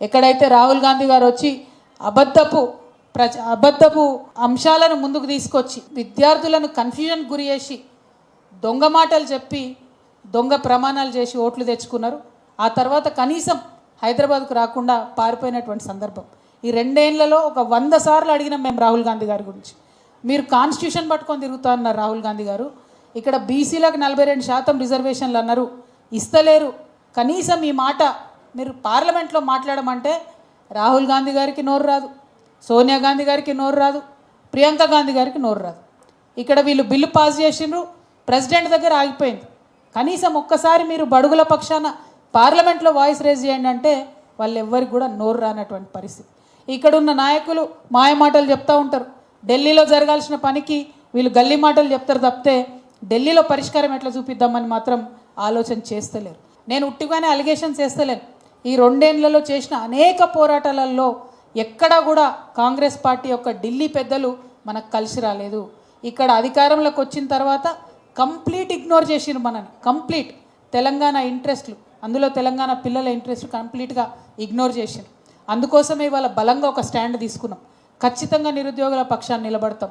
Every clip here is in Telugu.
ఎక్కడైతే రాహుల్ గాంధీ గారు వచ్చి అబద్ధపు అంశాలను ముందుకు తీసుకొచ్చి విద్యార్థులను కన్ఫ్యూజన్ గురి చేసి దొంగ మాటలు చెప్పి దొంగ ప్రమాణాలు చేసి ఓట్లు తెచ్చుకున్నారు. ఆ తర్వాత కనీసం హైదరాబాద్కు రాకుండా పారిపోయినటువంటి సందర్భం. ఈ 2 ఏళ్లలో ఒక 100 సార్లు అడిగినాం మేము రాహుల్ గాంధీ గారి గురించి. మీరు కాన్స్టిట్యూషన్ పట్టుకొని తిరుగుతా అన్నారు రాహుల్ గాంధీ గారు. ఇక్కడ బీసీలకు 42% రిజర్వేషన్లు అన్నారు, ఇస్తలేరు. కనీసం ఈ మాట మీరు పార్లమెంట్లో మాట్లాడమంటే రాహుల్ గాంధీ గారికి నోరు రాదు, సోనియా గాంధీ గారికి నోరు రాదు, ప్రియాంక గాంధీ గారికి నోరు రాదు. ఇక్కడ వీళ్ళు బిల్లు పాస్ చేసిండ్రు, ప్రెసిడెంట్ దగ్గర ఆగిపోయింది. కనీసం ఒక్కసారి మీరు బడుగుల పక్షాన పార్లమెంట్లో వాయిస్ రేజ్ చేయండి అంటే వాళ్ళు ఎవ్వరికి కూడా నోరు రానటువంటి పరిస్థితి. ఇక్కడున్న నాయకులు మాయ మాటలు చెప్తూ ఉంటారు. ఢిల్లీలో జరగాల్సిన పనికి వీళ్ళు గల్లీ మాటలు చెప్తారు తప్పితే ఢిల్లీలో పరిష్కారం ఎట్లా చూపిద్దామని మాత్రం ఆలోచన చేస్తలేరు. నేను ఉట్టిగానే అలిగేషన్స్ చేస్తలేను. ఈ 2 ఏళ్లలో చేసిన అనేక పోరాటాలలో ఎక్కడా కూడా కాంగ్రెస్ పార్టీ యొక్క ఢిల్లీ పెద్దలు మనకు కలిసి రాలేదు. ఇక్కడ అధికారంలోకి వచ్చిన తర్వాత కంప్లీట్ ఇగ్నోర్ చేసిరు మనని. కంప్లీట్ తెలంగాణ ఇంట్రెస్ట్లు, అందులో తెలంగాణ పిల్లల ఇంట్రెస్ట్ కంప్లీట్గా ఇగ్నోర్ చేసిరు. అందుకోసమే ఇవాళ బలంగా ఒక స్టాండ్ తీసుకున్నాం. ఖచ్చితంగా నిరుద్యోగుల పక్షాన్ని నిలబడతాం.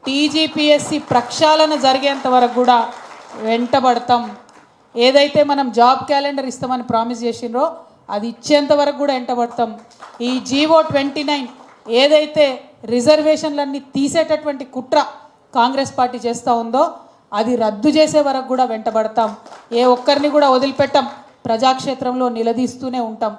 టీజీపీఎస్సీ ప్రక్షాళన జరిగేంత వరకు కూడా వెంటబడతాం. ఏదైతే మనం జాబ్ క్యాలెండర్ ఇస్తామని ప్రామిస్ చేసినరో అది ఇచ్చేంత వరకు కూడా వెంటబడతాం. ఈ జీవో 29 ఏదైతే రిజర్వేషన్లన్నీ తీసేటటువంటి కుట్ర కాంగ్రెస్ పార్టీ చేస్తూ ఉందో అది రద్దు చేసే వరకు కూడా వెంటబడతాం. ఏ ఒక్కరిని కూడా వదిలిపెట్టాం. ప్రజాక్షేత్రంలో నిలదీస్తూనే ఉంటాం.